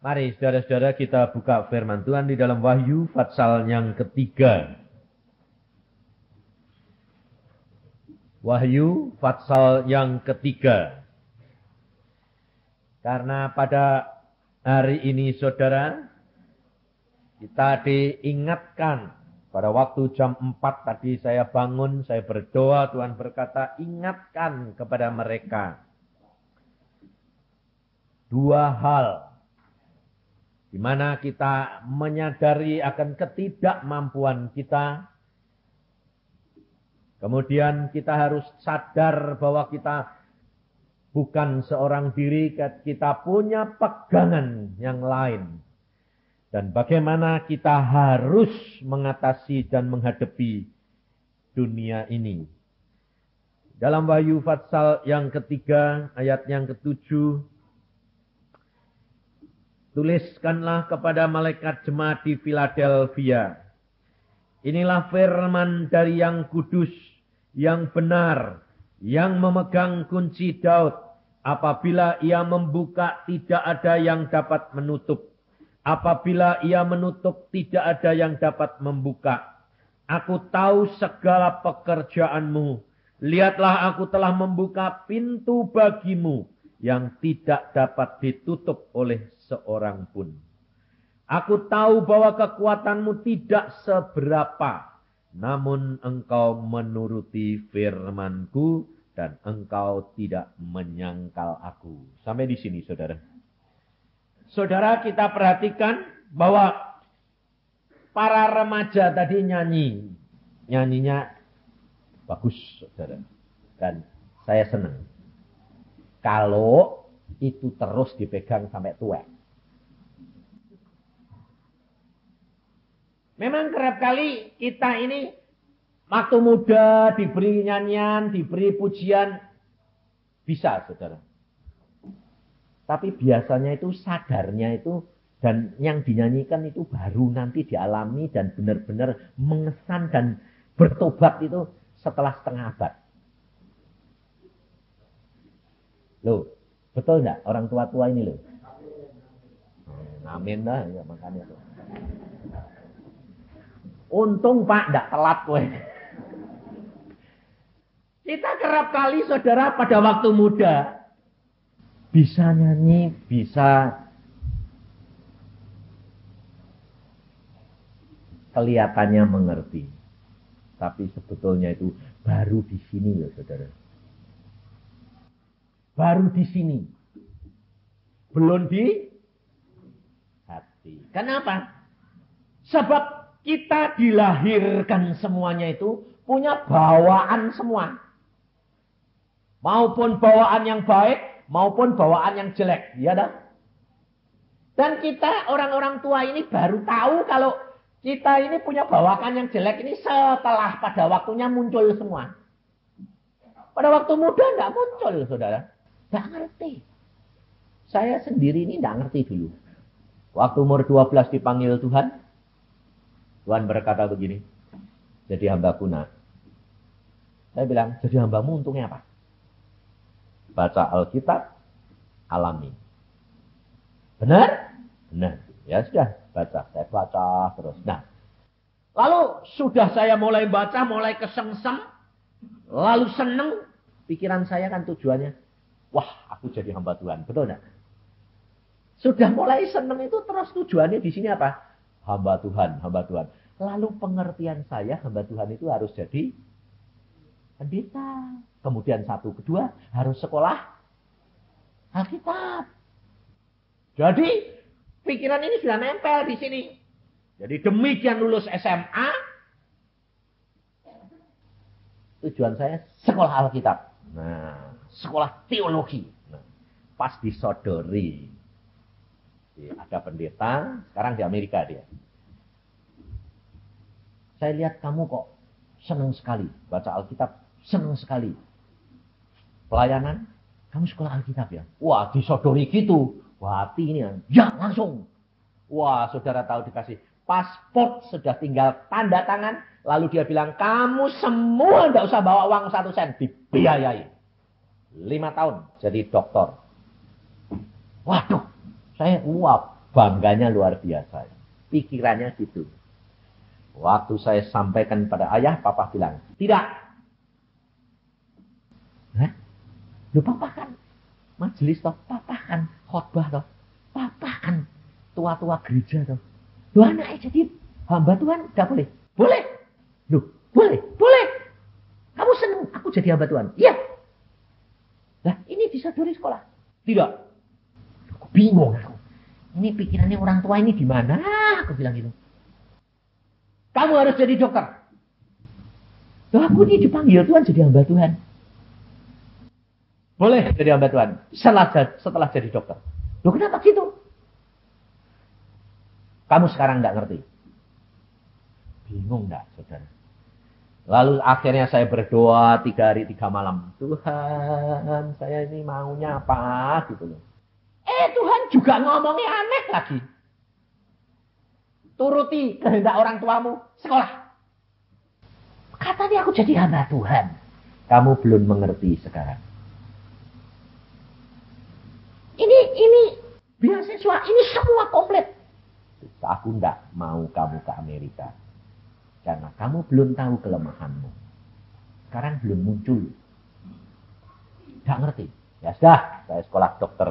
Mari saudara-saudara kita buka firman Tuhan di dalam Wahyu pasal yang ketiga. Wahyu pasal yang ketiga. Karena pada hari ini saudara, kita diingatkan pada waktu jam 4 tadi saya bangun, saya berdoa, Tuhan berkata, ingatkan kepada mereka. Dua hal. Di mana kita menyadari akan ketidakmampuan kita. Kemudian kita harus sadar bahwa kita bukan seorang diri, kita punya pegangan yang lain. Dan bagaimana kita harus mengatasi dan menghadapi dunia ini. Dalam Wahyu pasal yang ketiga, ayat yang ke-7. Tuliskanlah kepada malaikat jemaat di Philadelphia. Inilah firman dari yang kudus, yang benar, yang memegang kunci Daud. Apabila ia membuka, tidak ada yang dapat menutup. Apabila ia menutup, tidak ada yang dapat membuka. Aku tahu segala pekerjaanmu. Lihatlah, aku telah membuka pintu bagimu yang tidak dapat ditutup oleh seorang pun. Aku tahu bahwa kekuatanmu tidak seberapa, namun engkau menuruti firmanku dan engkau tidak menyangkal aku. Sampai di sini, saudara. Saudara, kita perhatikan bahwa para remaja tadi nyanyi. Nyanyinya bagus, saudara. Dan saya senang. Kalau itu terus dipegang sampai tua. Memang kerap kali kita ini waktu muda diberi nyanyian, diberi pujian. Bisa, saudara. Tapi biasanya itu sadarnya itu dan yang dinyanyikan itu baru nanti dialami dan benar-benar mengesan dan bertobat itu setelah setengah abad. Loh, betul enggak orang tua-tua ini loh? Amin dah, ya makanya tuh. Untung Pak enggak telat kowe. Kita kerap kali saudara pada waktu muda bisa nyanyi, bisa kelihatannya mengerti. Tapi sebetulnya itu baru di sini loh saudara. Baru di sini. Belum di hati. Kenapa? Sebab kita dilahirkan semuanya itu punya bawaan semua. Maupun bawaan yang baik, maupun bawaan yang jelek. Ya dah. Dan kita orang-orang tua ini baru tahu kalau kita ini punya bawaan yang jelek ini setelah pada waktunya muncul semua. Pada waktu muda enggak muncul, saudara. Enggak ngerti. Saya sendiri ini enggak ngerti dulu. Waktu umur 12 dipanggil Tuhan. Tuhan berkata begini. Jadi hambaku nak. Saya bilang, jadi hambamu untungnya apa? Baca Alkitab, alami. Benar? Benar. Ya sudah, baca. Saya baca terus. Nah, lalu sudah saya mulai baca, mulai kesengsem. Lalu seneng. Pikiran saya kan tujuannya. Wah, aku jadi hamba Tuhan. Betul enggak? Sudah mulai seneng itu terus tujuannya di sini apa? Hamba Tuhan, hamba Tuhan. Lalu pengertian saya hamba Tuhan itu harus jadi pendeta. Kemudian satu, kedua harus sekolah Alkitab. Jadi pikiran ini sudah nempel di sini. Jadi demikian lulus SMA. Tujuan saya sekolah Alkitab. Nah, sekolah teologi. Nah, pas disodori. Ada pendeta, sekarang di Amerika dia. Saya lihat kamu kok senang sekali baca Alkitab, senang sekali. Pelayanan, kamu sekolah Alkitab ya? Wah, disodori gitu. Wah, hati ini ya langsung. Wah, saudara tahu dikasih paspor, sudah tinggal tanda tangan. Lalu dia bilang, kamu semua tidak usah bawa uang 1 sen. Dibiayai. 5 tahun jadi dokter. Waduh, saya Bangganya luar biasa. Pikirannya gitu. Waktu saya sampaikan pada ayah, papa bilang, tidak. Hah? Loh, papa kan majelis toh, papa kan khotbah toh, papa kan tua-tua gereja toh. Loh, anaknya jadi hamba Tuhan, tidak boleh? Boleh. Loh, boleh, boleh. Kamu senang aku jadi hamba Tuhan? Iya. Lah, ini disodori sekolah? Tidak. Aku bingung aku. Ini pikirannya orang tua ini di mana? Aku bilang gitu. Kamu harus jadi dokter. Loh, aku ini dipanggil Tuhan jadi hamba Tuhan. Boleh jadi hamba Tuhan setelah jadi dokter. Loh, kenapa gitu? Kamu sekarang tidak ngerti. Bingung enggak, saudara? Lalu akhirnya saya berdoa 3 hari 3 malam. Tuhan, saya ini maunya apa? Gitu loh. Tuhan juga ngomongnya aneh lagi. Turuti kehendak orang tuamu, sekolah. Katanya aku jadi hamba Tuhan. Kamu belum mengerti sekarang. Ini beasiswa, ini semua komplit. Aku enggak mau kamu ke Amerika. Karena kamu belum tahu kelemahanmu. Sekarang belum muncul. Enggak ngerti. Ya sudah, saya sekolah dokter.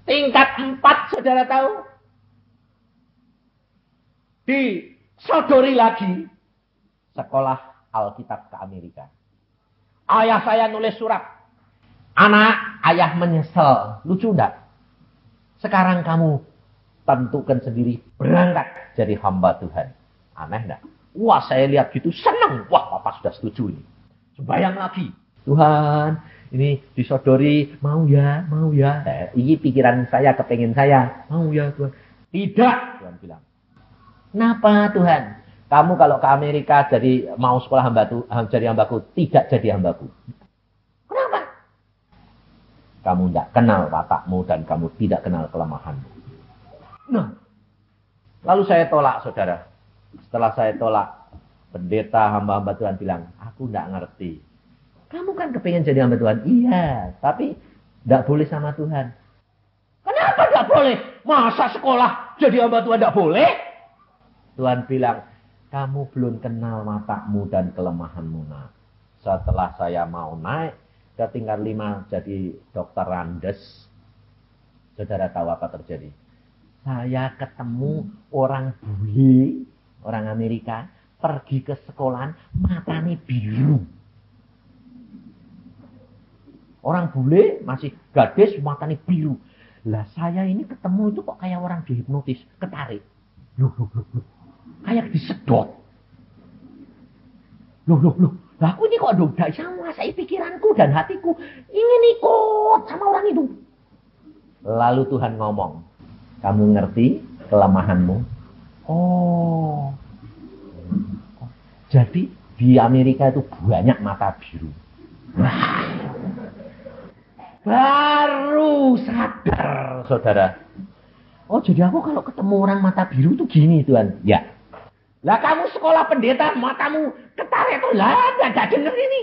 Tingkat 4, saudara tahu? Disodori lagi. Sekolah Alkitab ke Amerika. Ayah saya nulis surat. Anak, ayah menyesal. Lucu enggak? Sekarang kamu tentukan sendiri berangkat jadi hamba Tuhan. Aneh enggak? Wah, saya lihat gitu senang. Wah, papa sudah setuju ini. Sembayang lagi. Tuhan, ini disodori, mau ya, mau ya. Ini pikiran saya, kepengen saya. Mau ya Tuhan. Tidak, Tuhan bilang. Kenapa Tuhan? Kamu kalau ke Amerika jadi mau sekolah jadi hambaku, tidak jadi hambaku. Kenapa? Kamu tidak kenal watakmu dan kamu tidak kenal kelemahanmu. Nah, lalu saya tolak, saudara. Setelah saya tolak, pendeta hamba-hamba Tuhan bilang, aku tidak ngerti. Kamu kan kepengen jadi hamba Tuhan? Iya, tapi tidak boleh sama Tuhan. Kenapa tidak boleh? Masa sekolah jadi hamba Tuhan tidak boleh? Tuhan bilang, kamu belum kenal watakmu dan kelemahanmu. Nah, setelah saya mau naik ke tingkat 5 jadi dokter Randes, saudara tahu apa terjadi? Saya ketemu orang bule, orang Amerika, pergi ke sekolahan, matanya biru. Orang bule masih gadis, matanya biru. Lah saya ini ketemu itu kok kayak orang dihipnotis, ketarik. Loh. Kayak disedot. Loh. Lah aku ini kok udah sama saya pikiranku dan hatiku. Ingin ikut sama orang itu. Lalu Tuhan ngomong. Kamu ngerti kelemahanmu? Oh. Jadi di Amerika itu banyak mata biru. Wah. Baru sadar, saudara. Oh, jadi aku kalau ketemu orang mata biru itu gini, Tuhan. Ya. Lah kamu sekolah pendeta, matamu ketarik tuh. Lah, enggak denger ini.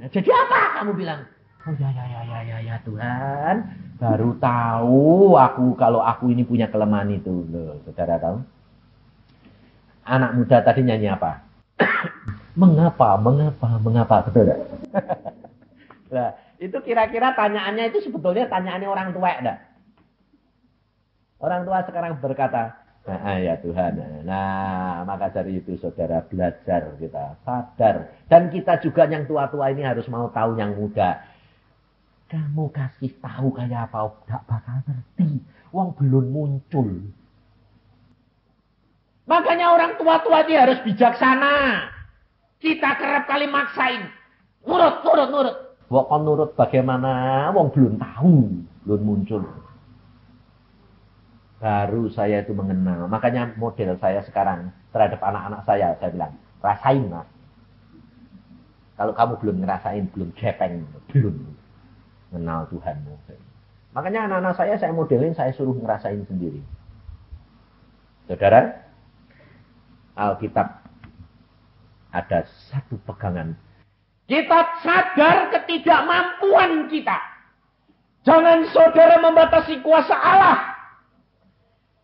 Nah, jadi apa kamu bilang? Oh ya Tuhan. Baru tahu kalau aku ini punya kelemahan itu. Loh, saudara tahu? Anak muda tadi nyanyi apa? Mengapa? Betul enggak? Nah, itu kira-kira tanyaannya itu sebetulnya tanyaannya orang tua enggak? Orang tua sekarang berkata, nah ya Tuhan. Nah, maka dari itu saudara belajar kita, sadar. Dan kita juga yang tua-tua ini harus mau tahu yang muda. Kamu kasih tahu kayak apa, enggak bakal ngerti. Wong belum muncul. Makanya orang tua-tua ini harus bijaksana. Kita kerap kali maksain. Nurut. Wong nurut bagaimana? Wong belum tahu, belum muncul. Baru saya itu mengenal. Makanya model saya sekarang terhadap anak-anak saya bilang, rasain mas. Kalau kamu belum ngerasain, belum gepeng, belum mengenal Tuhanmu. Makanya anak-anak saya modelin, saya suruh ngerasain sendiri. Saudara, Alkitab ada satu pegangan. Kita sadar ketidakmampuan kita. Jangan saudara membatasi kuasa Allah.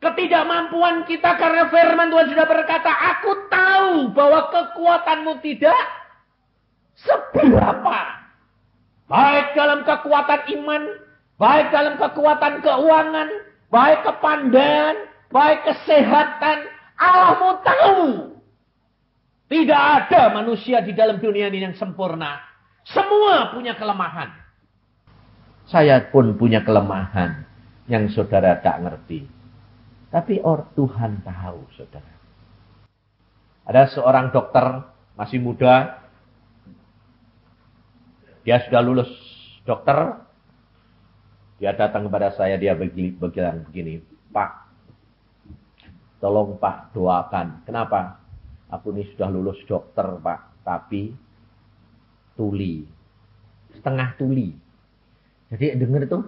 Ketidakmampuan kita karena firman Tuhan sudah berkata, aku tahu bahwa kekuatanmu tidak seberapa. Baik dalam kekuatan iman, baik dalam kekuatan keuangan, baik kepandaian, baik kesehatan. Allahmu tahu. Tidak ada manusia di dalam dunia ini yang sempurna. Semua punya kelemahan. Saya pun punya kelemahan yang saudara tak ngerti. Tapi Tuhan tahu, saudara. Ada seorang dokter masih muda. Dia sudah lulus dokter. Dia datang kepada saya, dia bilang begini, Pak, tolong Pak doakan. Kenapa? Aku ini sudah lulus dokter, Pak. Tapi tuli. Setengah tuli. Jadi dengar itu,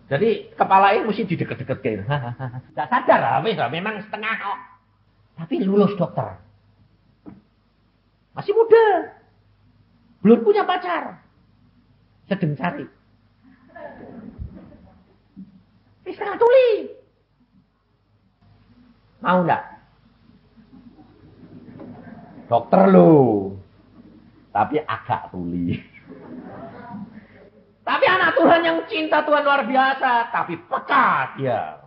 Jadi kepalanya mesti dideket-deket kayak gitu. Tidak sadar, memang setengah kok. Tapi lulus dokter. Masih muda. Belum punya pacar. Sedang cari. Ini setengah tuli. Mau enggak? Dokter loh. Tapi agak tuli. Tapi anak Tuhan yang cinta Tuhan luar biasa. Tapi peka dia.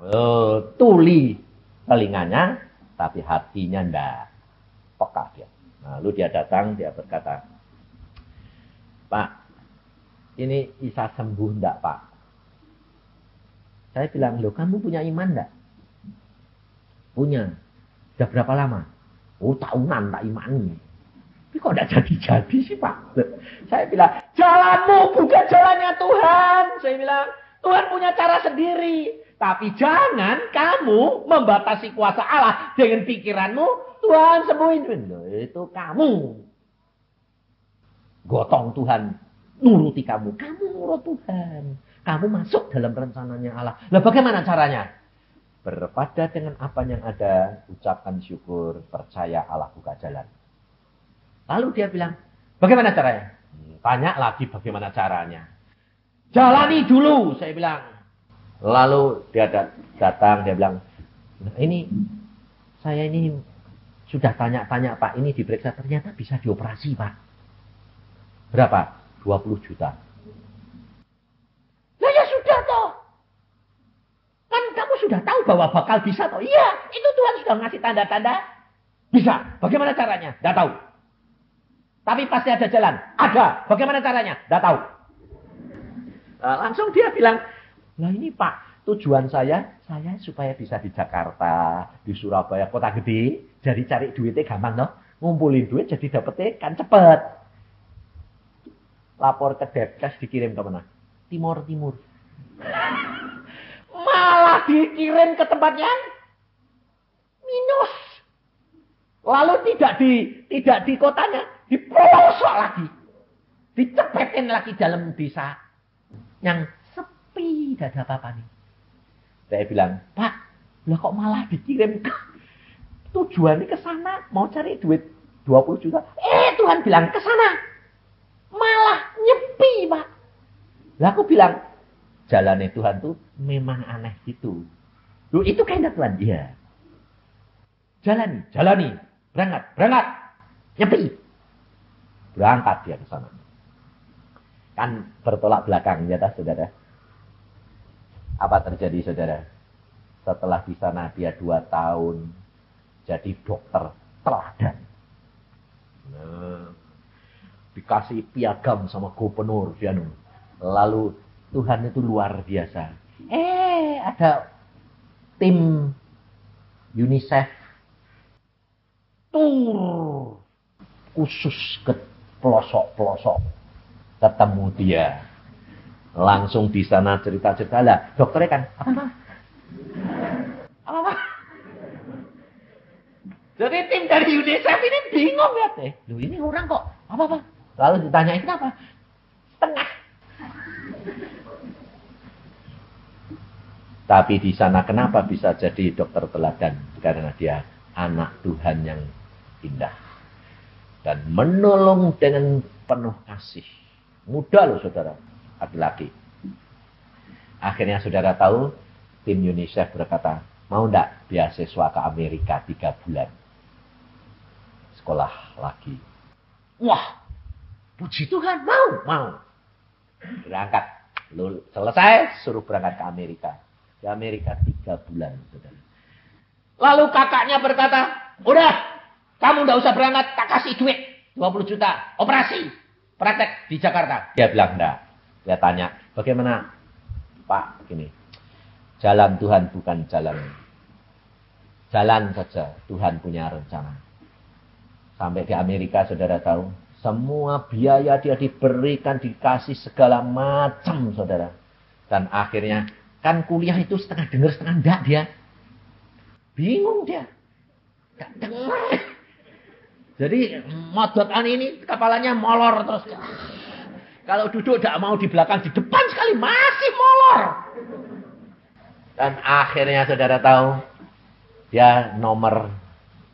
Tuli telinganya. Tapi hatinya enggak. Peka dia. Lalu dia datang. Dia berkata, Pak, ini bisa sembuh enggak, Pak? Saya bilang, loh kamu punya iman enggak? Punya. Sudah berapa lama? Oh, tahunan tak imani. Tapi kok tidak jadi-jadi sih, Pak? Saya bilang, jalanmu bukan jalannya Tuhan. Saya bilang, Tuhan punya cara sendiri. Tapi jangan kamu membatasi kuasa Allah dengan pikiranmu. Tuhan sembuhin. Itu kamu. Gotong Tuhan. Nuruti kamu. Kamu nurut Tuhan. Kamu masuk dalam rencananya Allah. Lah bagaimana caranya? Berpada dengan apa yang ada. Ucapkan syukur. Percaya Allah buka jalan. Lalu dia bilang, bagaimana caranya? Tanya lagi bagaimana caranya. Jalani dulu, saya bilang. Lalu dia datang, dia bilang, nah, saya ini sudah tanya-tanya Pak, ini diperiksa, ternyata bisa dioperasi Pak. Berapa? 20 juta. Nah ya sudah toh. Kan kamu sudah tahu bahwa bakal bisa toh. Iya, itu Tuhan sudah ngasih tanda-tanda. Bisa. Bagaimana caranya? Tidak tahu. Tapi pasti ada jalan. Ada. Bagaimana caranya? Tidak tahu. Langsung dia bilang, nah ini Pak, tujuan saya supaya bisa di Jakarta, di Surabaya, kota gede. Jadi cari duitnya gampang, no? Ngumpulin duit jadi dapetnya kan cepet. Lapor ke Depkes dikirim ke mana? Timur. Malah dikirim ke tempat yang minus. Lalu tidak di kotanya, di pelosok lagi. Dicepetin lagi dalam desa yang sepi, tidak ada apa-apa nih. Saya bilang, Pak, lah kok malah dikirim ke tujuannya ke sana, mau cari duit 20 juta. Tuhan bilang ke sana. Malah nyepi, Pak. Lah aku bilang, jalannya Tuhan tuh memang aneh gitu. Loh, itu kehendak Tuhan. Iya. Jalani. Berangkat. Nyepi. Berangkat dia ke sana. Kan bertolak belakang, ya tak, saudara? Apa terjadi, saudara? Setelah di sana dia 2 tahun jadi dokter teladan. Nah, dikasih piagam sama gubernur dia. Lalu Tuhan itu luar biasa. Ada tim UNICEF tur khusus ke pelosok-pelosok. Ketemu dia. Langsung di sana cerita-cerita lah. Dokternya kan, apa? Jadi tim dari UNICEF ini bingung ya. Loh ini orang kok apa? Lalu ditanyain kenapa? Setengah. Tapi di sana kenapa bisa jadi dokter teladan? Karena dia anak Tuhan yang indah. Dan menolong dengan penuh kasih. Muda loh saudara. Laki-laki. Akhirnya saudara tahu, tim UNICEF berkata, mau enggak beasiswa ke Amerika 3 bulan? Sekolah lagi. Wah, puji Tuhan, mau. Berangkat. Selesai, suruh berangkat ke Amerika. Di Amerika 3 bulan. Saudara. Lalu kakaknya berkata, udah, kamu enggak usah berangkat, tak kasih duit. 20 juta, operasi. Praktek di Jakarta. Dia bilang enggak. Dia tanya, bagaimana? Pak, gini. Jalan Tuhan bukan jalan. Jalan saja, Tuhan punya rencana. Sampai di Amerika, saudara tahu, semua biaya dia diberikan, dikasih segala macam, saudara. Dan akhirnya, kan kuliah itu setengah dengar, setengah enggak dia. Bingung dia. Enggak dengar. Jadi, modotan ini kepalanya molor terus. Kalau duduk tidak mau di belakang, di depan sekali masih molor. Dan akhirnya saudara tahu, dia nomor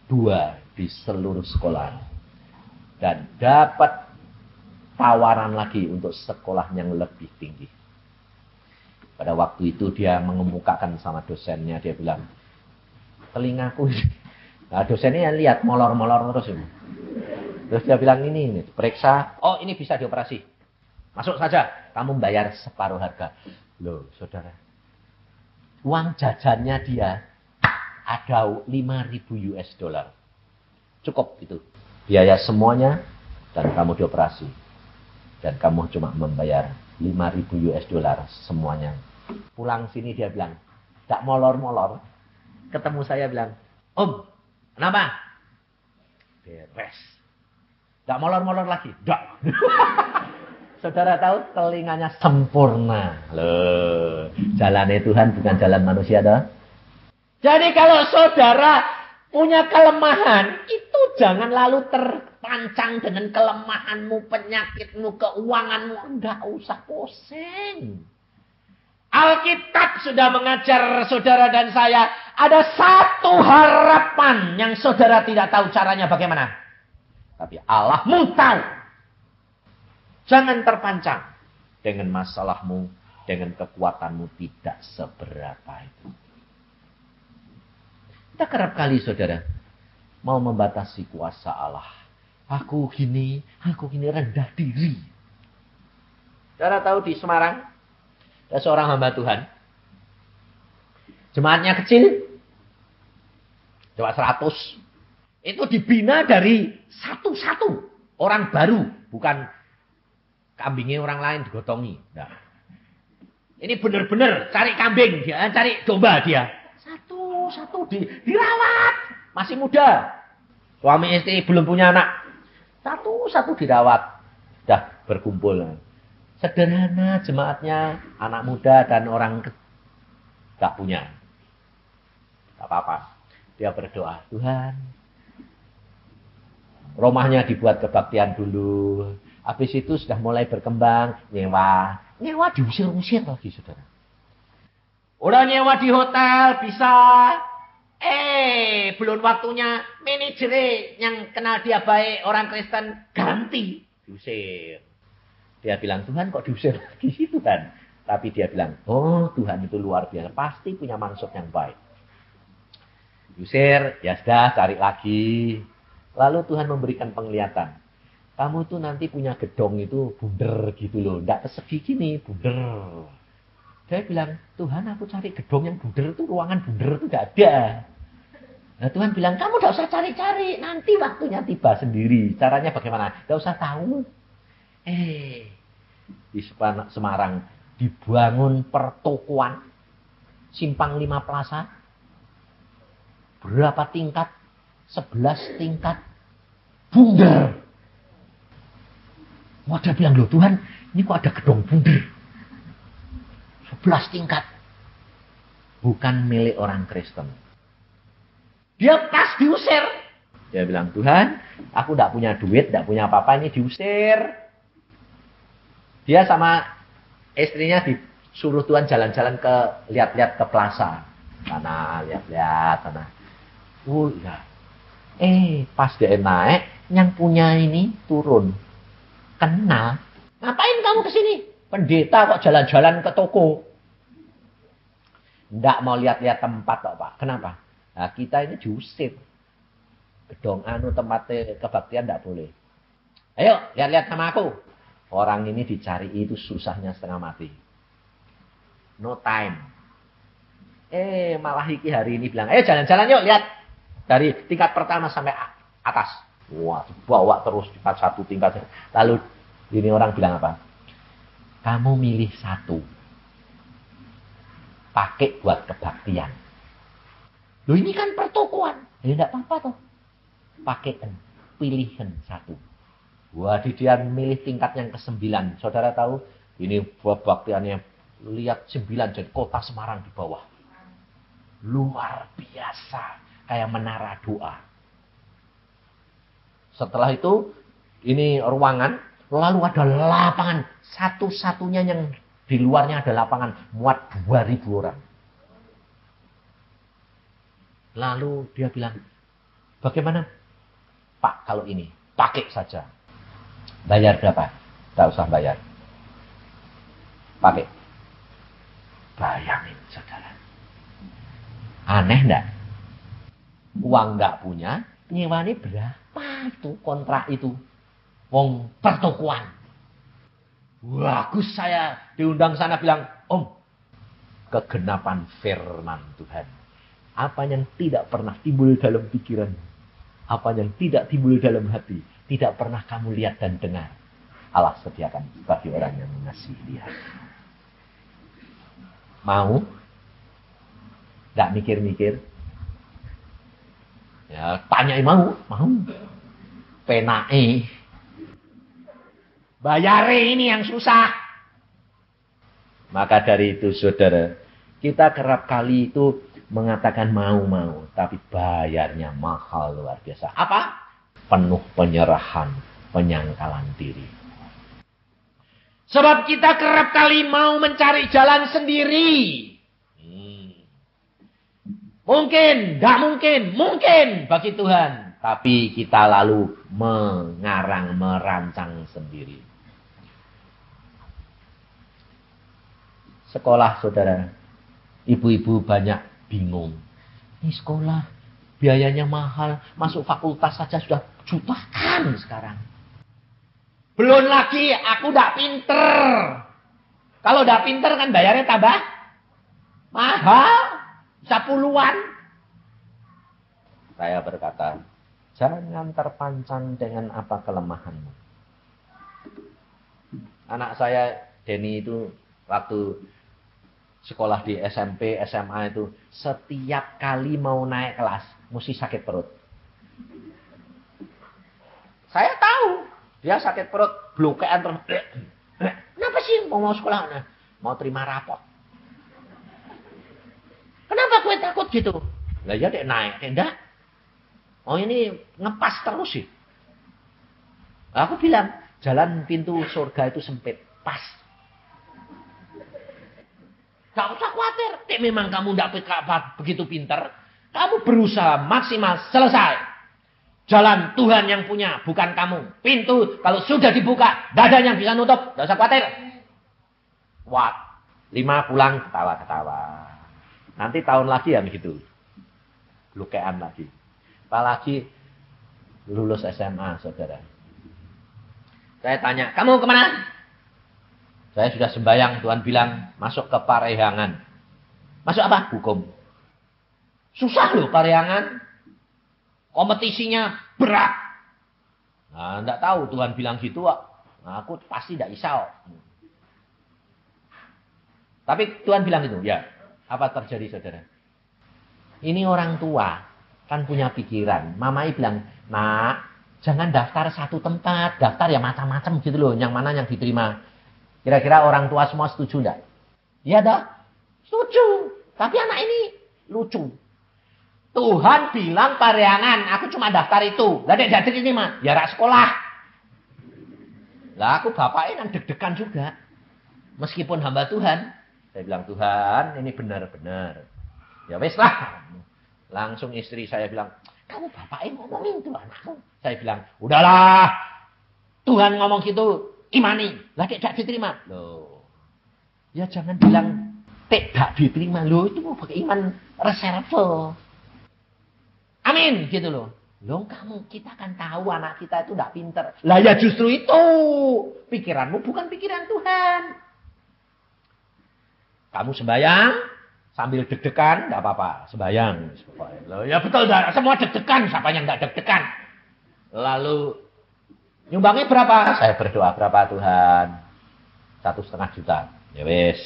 2 di seluruh sekolah. Dan dapat tawaran lagi untuk sekolah yang lebih tinggi. Pada waktu itu dia mengemukakan sama dosennya, dia bilang, telingaku. Nah dosennya lihat molor-molor terus ini. Terus dia bilang ini periksa, oh ini bisa dioperasi. Masuk saja, kamu bayar separuh harga. Loh saudara, uang jajannya dia ada 5.000 US dollar. Cukup itu. Biaya semuanya dan kamu dioperasi. Dan kamu cuma membayar 5.000 US dollar semuanya. Pulang sini dia bilang, tak molor-molor. Ketemu saya bilang, Om, kenapa? Beres. Tak molor-molor lagi. Dak. Saudara tahu telinganya sempurna. Loh, jalannya Tuhan bukan jalan manusia toh. Jadi kalau saudara punya kelemahan, itu jangan lalu terpancang dengan kelemahanmu, penyakitmu, keuanganmu. Enggak usah pusing. Alkitab sudah mengajar saudara dan saya, ada satu harapan yang saudara tidak tahu caranya bagaimana. Tapi Allahmu tahu. Jangan terpancang dengan masalahmu, dengan kekuatanmu tidak seberapa itu. Kita kerap kali saudara mau membatasi kuasa Allah. Aku gini rendah diri. Saudara tahu di Semarang ada seorang hamba Tuhan. Jemaatnya kecil. Coba 100. Itu dibina dari satu-satu. Orang baru. Bukan kambingnya orang lain digotongi. Nah. Ini benar-benar cari kambing. Dia, cari domba dia. Satu-satu dirawat. Masih muda. Suami istri belum punya anak. Satu-satu dirawat. Sudah berkumpul. Sederhana jemaatnya. Anak muda dan orang tak punya. Tak apa-apa. Dia berdoa. Tuhan. Rumahnya dibuat kebaktian dulu. Habis itu sudah mulai berkembang. Nyewa diusir-usir lagi saudara. Udah nyewa di hotel bisa. Belum waktunya manajer yang kenal dia baik orang Kristen ganti. Diusir. Dia bilang, Tuhan kok diusir lagi itu kan. Tapi dia bilang, oh Tuhan itu luar biasa. Pasti punya maksud yang baik. Diusir, ya sudah cari lagi. Lalu Tuhan memberikan penglihatan. Kamu tuh nanti punya gedong itu bunder gitu loh. Nggak persegi gini, bunder. Saya bilang, Tuhan aku cari gedong yang bunder itu, ruangan bunder itu nggak ada. Nah Tuhan bilang, kamu nggak usah cari-cari. Nanti waktunya tiba sendiri. Caranya bagaimana? Nggak usah tahu. Di Semarang dibangun pertokoan. Simpang 5 Plaza. Berapa tingkat? 11 tingkat. Bunder. Wah, dia bilang, loh Tuhan, ini kok ada gedung bunder. 11 tingkat. Bukan milik orang Kristen. Dia pas diusir. Dia bilang, Tuhan, aku tidak punya duit, tidak punya apa-apa, ini diusir. Dia sama istrinya disuruh Tuhan jalan-jalan ke, lihat-lihat ke plaza. Sana, lihat-lihat, sana. Ya. Pas dia naik, yang punya ini turun. Kenal. Ngapain kamu kesini? Pendeta kok jalan-jalan ke toko. Nggak mau lihat-lihat tempat kok Pak. Kenapa? Nah, kita ini diusir. Gedong tempatnya kebaktian nggak boleh. Ayo, lihat-lihat sama aku. Orang ini dicari itu susahnya setengah mati. No time. Malah Iki hari ini bilang, ayo jalan-jalan yuk, lihat. Dari tingkat pertama sampai atas. Wah, bawa terus tingkat satu, tingkat satu. Lalu ini orang bilang apa? Kamu milih satu. Pakai buat kebaktian. Loh ini kan pertokoan. Ya enggak apa-apa toh. Pakaian, pilihan satu. Wah, dia milih tingkat yang ke-9. Saudara tahu, ini buat baktiannya lihat 9 jadi kota Semarang di bawah. Luar biasa, kayak menara doa. Setelah itu, ini ruangan, lalu ada lapangan. Satu-satunya yang di luarnya ada lapangan, muat 2.000 orang. Lalu dia bilang, bagaimana? Pak, kalau ini, pakai saja. Bayar berapa? Tidak usah bayar. Pakai. Bayangin, saudara. Aneh enggak? Uang enggak punya, nyewanya berapa itu kontrak itu? Wong pertokoan. Bagus saya diundang sana bilang, Om, kegenapan firman Tuhan. Apa yang tidak pernah timbul dalam pikiran, apa yang tidak timbul dalam hati, tidak pernah kamu lihat dan dengar, Allah sediakan bagi orang yang mengasihi Dia. Mau? Nggak mikir-mikir? Ya, tanyain mau? Mau. Penae. Bayare ini yang susah. Maka dari itu saudara, kita kerap kali itu mengatakan mau-mau, tapi bayarnya mahal luar biasa. Apa? Penuh penyerahan, penyangkalan diri. Sebab kita kerap kali mau mencari jalan sendiri. Mungkin, gak mungkin, mungkin bagi Tuhan. Tapi kita lalu mengarang, merancang sendiri. Sekolah saudara, ibu-ibu banyak bingung. Ini sekolah, biayanya mahal, masuk fakultas saja sudah jutaan sekarang. Belum lagi aku udah pinter. Kalau udah pinter kan bayarnya tambah mahal. Bisa puluhan. Saya berkata, jangan terpancang dengan apa kelemahanmu. Anak saya, Denny itu, waktu sekolah di SMP, SMA itu, setiap kali mau naik kelas, mesti sakit perut. Saya tahu, dia sakit perut, blokean terus. Kenapa sih mau sekolah? Mau terima rapot. Kenapa gue takut gitu? Lah ya dek naik, enggak. Oh ini ngepas terus sih. Aku bilang, jalan pintu surga itu sempit, pas. Gak usah khawatir. Dek memang kamu tidak begitu pintar. Kamu berusaha maksimal, selesai. Jalan Tuhan yang punya, bukan kamu. Pintu kalau sudah dibuka, tidak ada yang bisa nutup. Gak usah khawatir. Wah, 5 pulang ketawa-ketawa. Nanti tahun lagi ya begitu. Lukean lagi. Apalagi lulus SMA, saudara. Saya tanya, kamu kemana? Saya sudah sembahyang, Tuhan bilang, masuk ke Parahyangan. Masuk apa? Hukum. Susah loh Parahyangan. Kompetisinya berat. Nah, enggak tahu Tuhan bilang gitu, nah, aku pasti tidak isau. Tapi Tuhan bilang gitu, ya. Apa terjadi saudara? Ini orang tua kan punya pikiran. Mamai bilang, nak, jangan daftar satu tempat. Daftar ya macam-macam gitu loh. Yang mana yang diterima. Kira-kira orang tua semua setuju enggak? Iya dah. Setuju. Tapi anak ini lucu. Tuhan bilang Parahyangan. Aku cuma daftar itu. Lah dek jadi diterima. Ya rak sekolah. Lah aku bapaknya kan deg-degan juga. Meskipun hamba Tuhan. Saya bilang, Tuhan, ini benar-benar. Ya wes lah. Langsung istri saya bilang, kamu bapaknya ngomongin tuh anakmu. Saya bilang, udahlah. Tuhan ngomong gitu, imani. Lah tidak diterima. Loh. Ya jangan bilang tidak diterima. Loh, itu pakai iman reserve. Amin, gitu loh. Loh, kita kan tahu anak kita itu tidak pinter. Lah ya justru itu. Pikiranmu bukan pikiran Tuhan. Kamu sembahyang sambil deg-degan, tidak apa-apa. Sembahyang. Loh, ya betul, semua deg-degan. Siapa yang tidak deg-degan? Lalu, nyumbangnya berapa? Saya berdoa berapa Tuhan? 1,5 juta. Ya wes,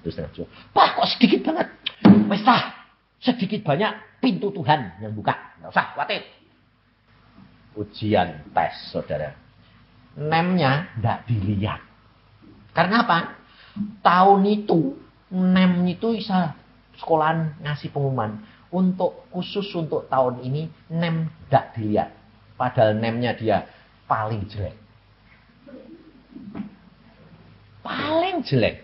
1,5 juta. Pak, kok sedikit banget? Wes lah, sedikit banyak pintu Tuhan yang buka. Nggak usah khawatir. Ujian tes, saudara. Nem-nya tidak dilihat. Karena apa? Tahun itu, nem itu bisa sekolahan ngasih pengumuman. Khusus untuk tahun ini, nem tidak dilihat. Padahal nem-nya dia paling jelek. Paling jelek.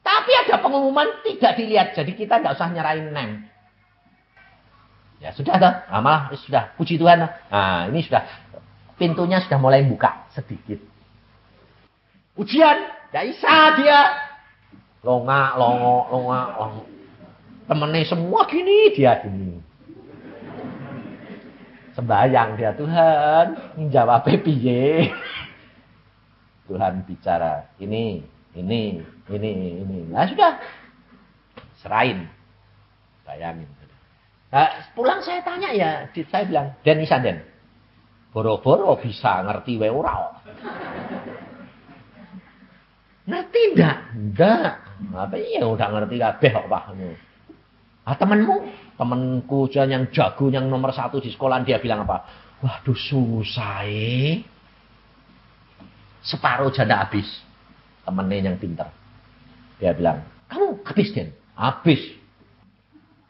Tapi ada pengumuman tidak dilihat. Jadi kita tidak usah nyerahin nem. Ya sudah toh. Nah, malah sudah. Puji Tuhan. Nah ini sudah. Pintunya sudah mulai buka sedikit. Ujian. Tidak bisa dia. Longak. Temennya semua gini. Dia gini. Sembayang dia. Tuhan. Jawab piye. Tuhan bicara. Ini. Nah sudah. Serahin. Bayangin. Nah, pulang saya tanya ya. Saya bilang. Den Isan Den. Boro-boro bisa ngerti wae ora. Ngerti ndak? Ndak. Apa iya udah ngerti kabeh kok Pak. Ah temenku yang jago yang nomor 1 di sekolah dia bilang apa? Waduh susah separuh janda habis. Temennya yang pintar. Dia bilang, kamu habis Den? Habis.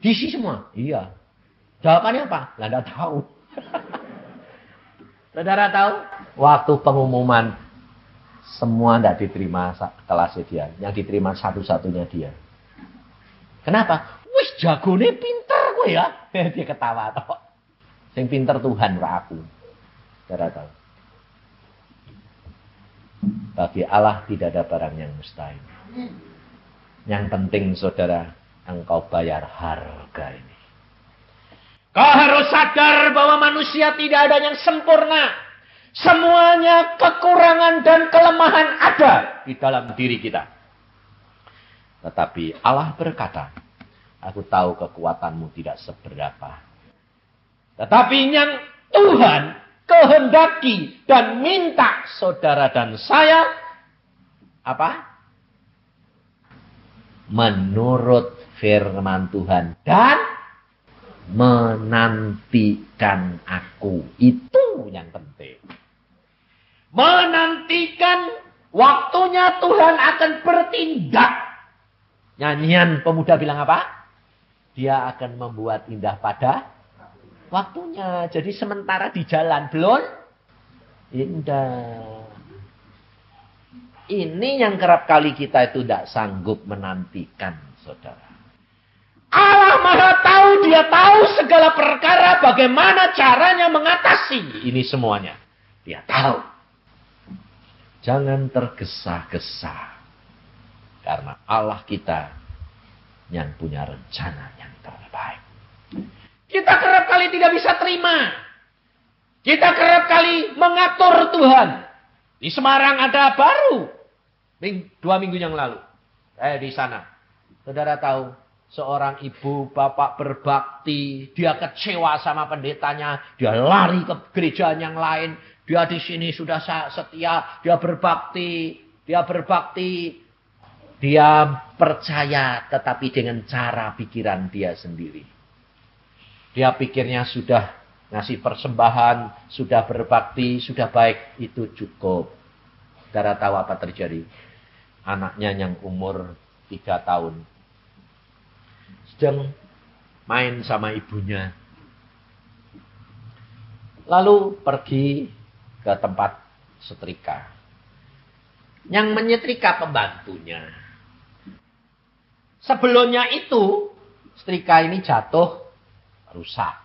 Diisi semua? Iya. Jawabannya apa? Lah enggak tahu. Saudara tahu? Waktu pengumuman semua tidak diterima kelasnya dia. Yang diterima satu-satunya dia. Kenapa? Wis jagone pinter gue ya. Dia ketawa toh. Sing pinter Tuhan ora aku. Saudara tahu? Bagi Allah tidak ada barang yang mustahil. Yang penting saudara, engkau bayar harga ini. Kau harus sadar bahwa manusia tidak ada yang sempurna. Semuanya kekurangan dan kelemahan ada di dalam diri kita. Tetapi Allah berkata, aku tahu kekuatanmu tidak seberapa. Tetapi yang Tuhan kehendaki dan minta saudara dan saya, apa? Menurut firman Tuhan dan menantikan aku. Itu yang penting. Menantikan waktunya Tuhan akan bertindak. Nyanyian pemuda bilang apa? Dia akan membuat indah pada waktunya. Jadi sementara di jalan belum indah. Ini yang kerap kali kita itu tidak sanggup menantikan, saudara. Allah Maha tahu, dia tahu segala perkara, bagaimana caranya mengatasi ini semuanya. Dia tahu. Jangan tergesa-gesa. Karena Allah kita yang punya rencana yang terbaik. Kita kerap kali tidak bisa terima. Kita kerap kali mengatur Tuhan. Di Semarang ada baru. 2 minggu yang lalu. Di sana. Saudara tahu. Seorang ibu, bapak berbakti. Dia kecewa sama pendetanya. Dia lari ke gereja yang lain. Dia di sini sudah setia. Dia berbakti. Dia percaya. Tetapi dengan cara pikiran dia sendiri. Dia pikirnya sudah ngasih persembahan. Sudah berbakti. Sudah baik. Itu cukup. Saudara tahu apa terjadi? Anaknya yang umur 3 tahun. Sedang main sama ibunya. Lalu pergi ke tempat setrika. Yang menyetrika pembantunya. Sebelumnya itu, setrika ini jatuh, rusak.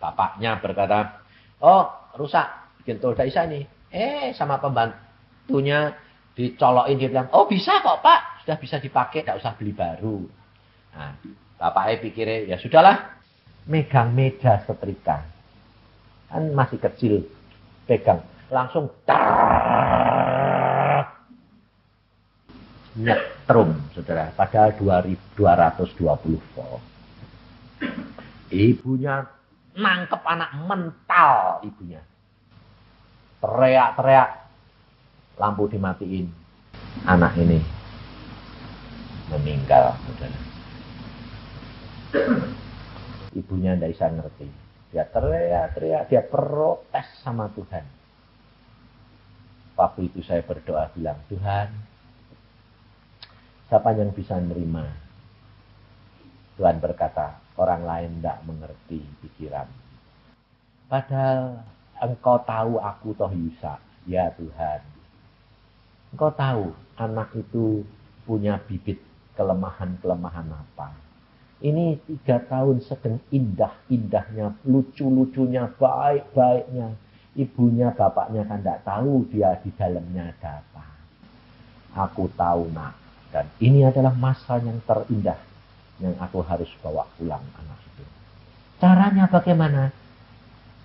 Bapaknya berkata, oh rusak, bikin tolda isa ini. Sama pembantunya Dicolokin, dia bilang, oh bisa kok Pak. Sudah bisa dipakai, tidak usah beli baru. Nah, bapaknya pikirnya, ya sudahlah. Megang meja setrika. Kan masih kecil. Pegang. Langsung nyetrum, saudara. Padahal 220 volt. Ibunya nangkep anak, mental ibunya. Teriak-teriak. Lampu dimatiin. Anak ini meninggal, saudara. Ibunya tidak bisa ngerti. Dia teriak-teriak. Dia protes sama Tuhan. Waktu itu saya berdoa bilang, Tuhan, siapa yang bisa menerima? Tuhan berkata, orang lain tidak mengerti pikiran. Padahal Engkau tahu aku toh Yusak. Ya Tuhan. Engkau tahu anak itu punya bibit kelemahan-kelemahan apa. Ini 3 tahun sedang indah-indahnya, lucu-lucunya, baik-baiknya. Ibunya, bapaknya kan tidak tahu dia di dalamnya ada apa. Aku tahu nak. Dan ini adalah masa yang terindah yang aku harus bawa pulang anak itu. Caranya bagaimana?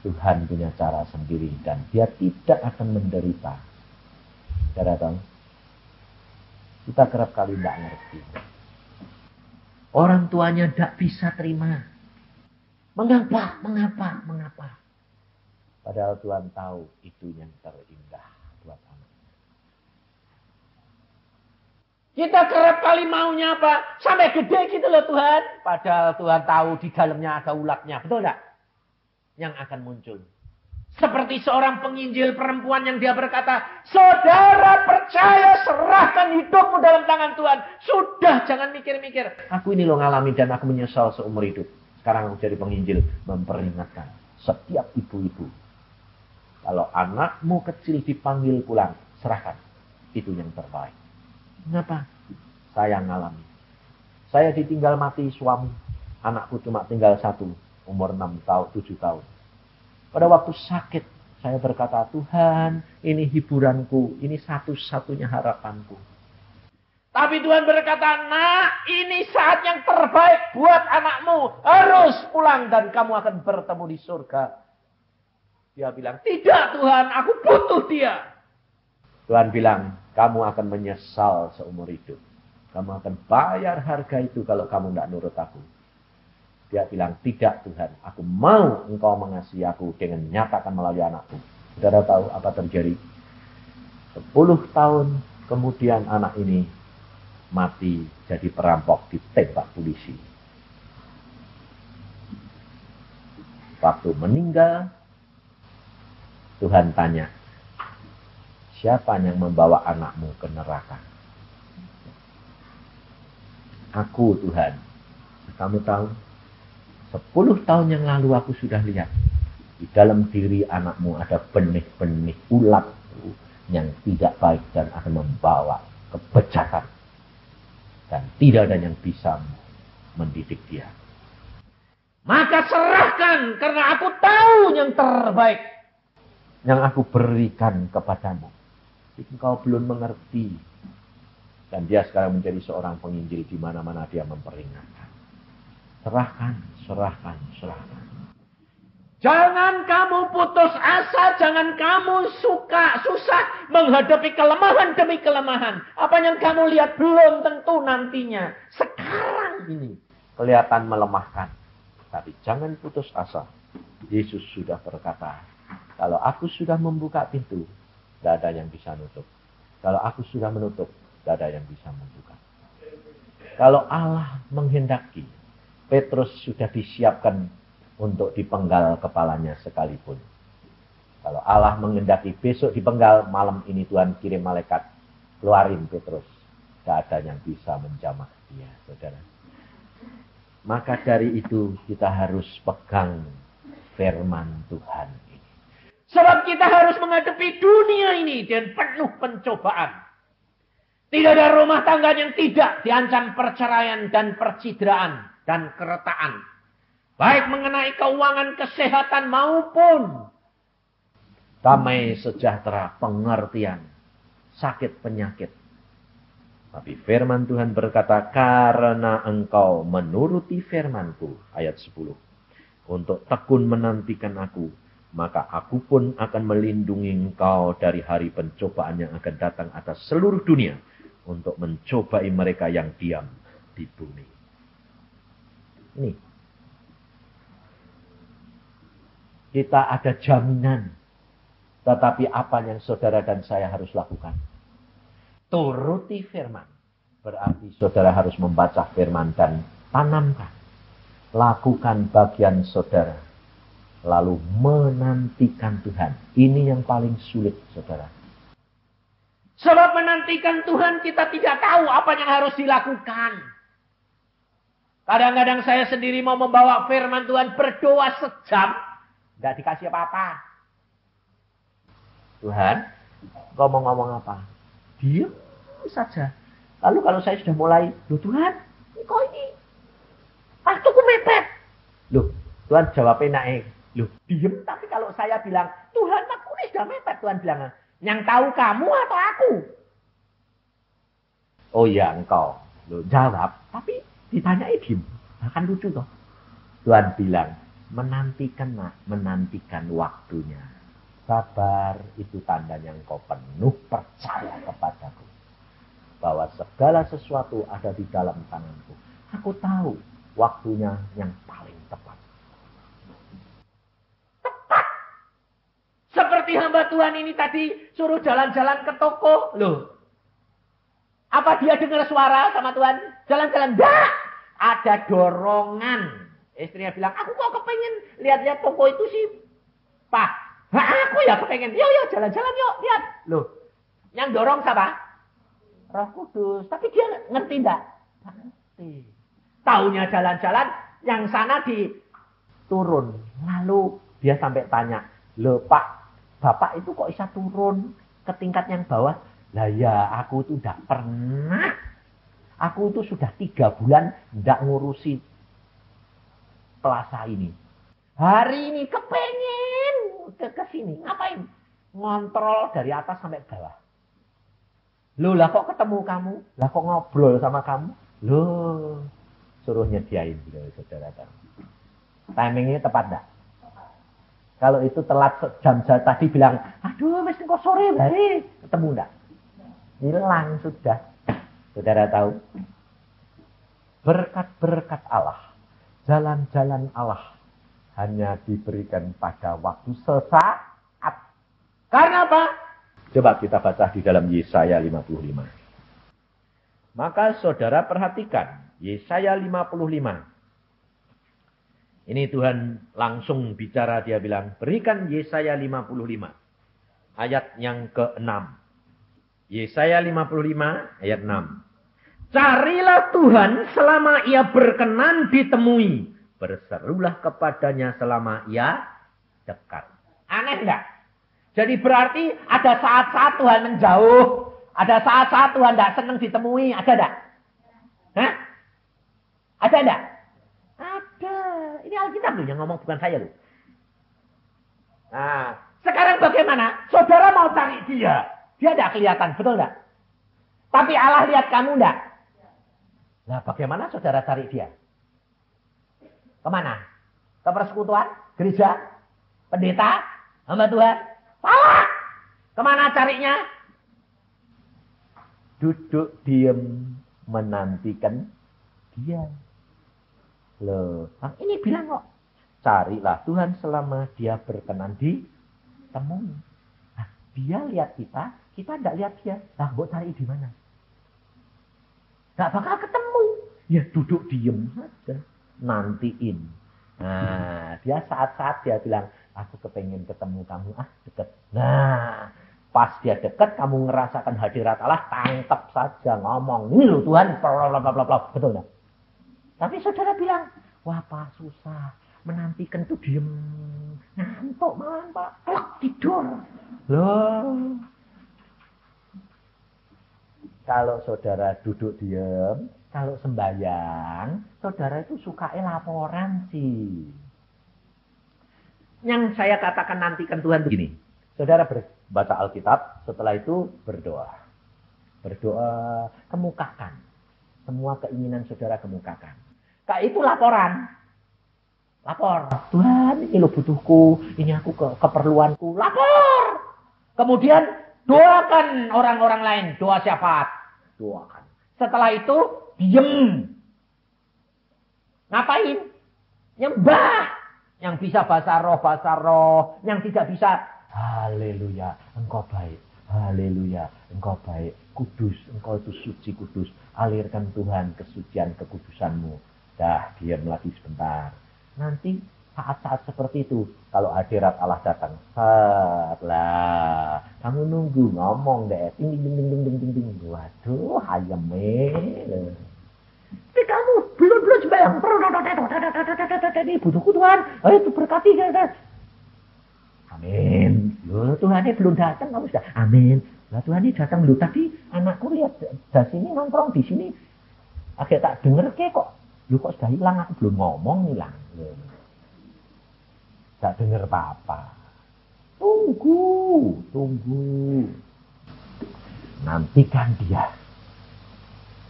Tuhan punya cara sendiri dan dia tidak akan menderita. Saudara tahu? Kita kerap kali tidak ngerti. Orang tuanya tidak bisa terima. Mengapa? Padahal Tuhan tahu itu yang terindah buat anak. Kita kerap kali maunya apa? Sampai gede gitu loh Tuhan. Padahal Tuhan tahu di dalamnya ada ulatnya. Betul tidak? Yang akan muncul. Seperti seorang penginjil perempuan yang dia berkata, saudara percaya, serahkan hidupmu dalam tangan Tuhan. Sudah, jangan mikir-mikir. Aku ini loh ngalami dan aku menyesal seumur hidup. Sekarang aku jadi penginjil, memperingatkan setiap ibu-ibu. Kalau anakmu kecil dipanggil pulang, serahkan. Itu yang terbaik. Kenapa? Saya ngalami. Saya ditinggal mati suami. Anakku cuma tinggal 1, umur 6 tahun, 7 tahun. Pada waktu sakit, saya berkata, Tuhan, ini hiburanku, ini satu-satunya harapanku. Tapi Tuhan berkata, nak, ini saat yang terbaik buat anakmu. Harus pulang dan kamu akan bertemu di surga. Dia bilang, tidak Tuhan, aku butuh dia. Tuhan bilang, kamu akan menyesal seumur hidup. Kamu akan bayar harga itu kalau kamu tidak nurut aku. Dia bilang, tidak Tuhan, aku mau engkau mengasihi aku dengan nyatakan melalui anakku. Saudara tahu apa terjadi? 10 tahun kemudian anak ini mati jadi perampok ditembak polisi. Waktu meninggal, Tuhan tanya, siapa yang membawa anakmu ke neraka? Aku Tuhan. Kamu tahu? 10 tahun yang lalu aku sudah lihat. Di dalam diri anakmu ada benih-benih ulat yang tidak baik dan akan membawa kebejatan. Dan tidak ada yang bisa mendidik dia. Maka serahkan karena aku tahu yang terbaik. Yang aku berikan kepadamu. Engkau belum mengerti. Dan dia sekarang menjadi seorang penginjil di mana-mana dia memperingatkan. Serahkan. Jangan kamu putus asa, jangan kamu susah menghadapi kelemahan demi kelemahan. Apa yang kamu lihat belum tentu nantinya. Sekarang ini kelihatan melemahkan. Tapi jangan putus asa. Yesus sudah berkata, kalau aku sudah membuka pintu, tidak ada yang bisa nutup. Kalau aku sudah menutup, tidak ada yang bisa membuka. Kalau Allah menghendaki, Petrus sudah disiapkan untuk dipenggal kepalanya sekalipun. Kalau Allah menghendaki besok dipenggal, malam ini Tuhan kirim malaikat, keluarin Petrus. Tidak ada yang bisa menjamah dia, saudara. Maka dari itu kita harus pegang firman Tuhan ini. Sebab kita harus menghadapi dunia ini dengan penuh pencobaan. Tidak ada rumah tangga yang tidak diancam perceraian dan percideraan dan keretaan. Baik mengenai keuangan, kesehatan maupun damai sejahtera, pengertian. sakit penyakit. Tapi firman Tuhan berkata, karena engkau menuruti firman-Ku, ayat 10. Untuk tekun menantikan aku, maka aku pun akan melindungi engkau dari hari pencobaan yang akan datang atas seluruh dunia, untuk mencobai mereka yang diam di bumi. Ini. Kita ada jaminan. Tetapi apa yang saudara dan saya harus lakukan? Turuti firman. Berarti saudara harus membaca firman dan tanamkan. Lakukan bagian saudara. Lalu menantikan Tuhan. Ini yang paling sulit, saudara. Sebab menantikan Tuhan kita tidak tahu apa yang harus dilakukan. Kadang-kadang saya sendiri mau membawa firman Tuhan, berdoa sejam. Tidak dikasih apa-apa. Tuhan, kau mau ngomong apa? Diam saja. Lalu kalau saya sudah mulai, loh Tuhan, kok ini waktuku mepet. Loh, Tuhan jawabnya naik. Loh, diam. Tapi kalau saya bilang, Tuhan, aku ini sudah mepet. Tuhan bilang, yang tahu kamu atau aku? Oh ya, engkau. Loh, jawab. Tapi ditanyai diam. Akan lucu toh. Tuhan bilang, menantikan waktunya. Sabar itu tandanya engkau penuh percaya kepadaku. Bahwa segala sesuatu ada di dalam tanganku. Aku tahu waktunya yang paling tepat. Tepat. Seperti hamba Tuhan ini tadi suruh jalan-jalan ke toko. Loh. Apa dia dengar suara sama Tuhan? Jalan-jalan. Enggak. Ada dorongan. Istrinya bilang, aku kok kepengen lihat-lihat toko itu sih. Pak. Nah, aku ya kepengen, yuk jalan-jalan yuk, lihat. Loh, yang dorong siapa? Roh Kudus. Tapi dia ngerti enggak? Ngerti. Taunya jalan-jalan, yang sana diturun. Lalu dia sampai tanya, loh Pak, Bapak itu kok bisa turun ke tingkat yang bawah? Lah ya, aku itu enggak pernah. Aku itu sudah 3 bulan enggak ngurusi plaza ini. Hari ini kepengen ke sini. Ngapain? Ngontrol dari atas sampai bawah. Loh, lah kok ketemu kamu? Lah kok ngobrol sama kamu? Loh, suruh nyediain. Saudara. Timingnya tepat enggak? Kalau itu telat jam tadi bilang, aduh mesti kok sore balik. Ketemu enggak? Hilang sudah. Saudara tahu? Berkat-berkat Allah. Jalan-jalan Allah. Hanya diberikan pada waktu sesaat. Karena apa? Coba kita baca di dalam Yesaya 55. Maka saudara perhatikan. Yesaya 55. Ini Tuhan langsung bicara. Dia bilang, berikan Yesaya 55. Ayat yang ke-6. Yesaya 55 ayat 6. Carilah Tuhan selama ia berkenan ditemui. Berserulah kepadanya selama ia dekat. Aneh enggak? Jadi berarti ada saat-saat Tuhan menjauh. Ada saat-saat Tuhan tidak senang ditemui. Ada enggak? Hah? Ada enggak? Ada. Ini Alkitab loh yang ngomong, bukan saya loh. Nah, sekarang bagaimana? Saudara mau cari dia. Dia tidak kelihatan, betul enggak? Tapi Allah lihat kamu enggak? Nah, bagaimana saudara cari dia? Kemana? Ke persekutuan? Gereja? Pendeta? Hamba Tuhan? Salah! Kemana carinya? Duduk diam menantikan dia. Loh, ini bilang kok. Carilah Tuhan selama dia berkenan ditemui. Nah, dia lihat kita tidak lihat dia. Nah, mau cari di mana? Gak bakal ketemu. Ya duduk diam saja. Nantiin. Nah, dia saat-saat dia bilang, aku kepengen ketemu kamu, deket. Nah, pas dia deket, kamu ngerasakan hadirat Allah, tangkap saja, ngomong, ini loh Tuhan, betul nggak? Tapi saudara bilang, wah Pak susah, menantikan tuh diem, ngantuk malah Pak, tidur. Loh, kalau saudara duduk diem, kalau sembahyang, saudara itu suka laporan sih. Yang saya katakan nantikan Tuhan begini. Saudara baca Alkitab, setelah itu berdoa. Berdoa, kemukakan. Semua keinginan saudara kemukakan. Kayak itu laporan. Lapor. Tuhan, ini lo butuhku. Ini aku keperluanku. Lapor. Kemudian doakan orang-orang lain. Doa syafaat. Doakan. Setelah itu, diem. Ngapain? Nyembah. Yang bisa bahasa roh. Yang tidak bisa, haleluya, engkau baik. Haleluya, engkau baik. Kudus, engkau itu suci kudus. Alirkan Tuhan kesucian kekudusanmu. Dah, diam lagi sebentar. Nanti saat-saat seperti itu, kalau hadirat Allah datang, lah, kamu nunggu ngomong deh, ding ding ding ding ding ding. Waduh, ayamnya. Tapi kamu belum sembahyang. Ini butuhku Tuhan. Ayo berkati kan. Amin. Loh, Tuhannya belum datang, kamu sudah. Amin. Lah Tuhannya datang lu tadi anakku lihat dari sini nongkrong di sini. Agak tak denger kok. Lu kok sudah hilang, aku belum ngomong hilang. Tak dengar apa-apa. Tunggu. Nantikan dia.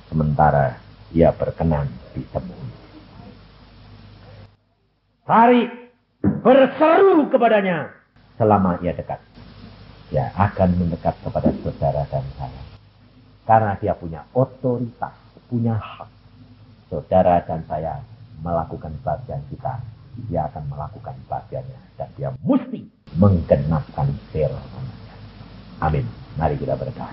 Sementara dia berkenan ditemui. Tarik, berseru kepadanya. Selama ia dekat. Dia akan mendekat kepada saudara dan saya. Karena dia punya otoritas, punya hak. Saudara dan saya melakukan bagian kita, dia akan melakukan bagiannya. Dan dia mesti menggenapkan firman. Amin. Mari kita berdoa.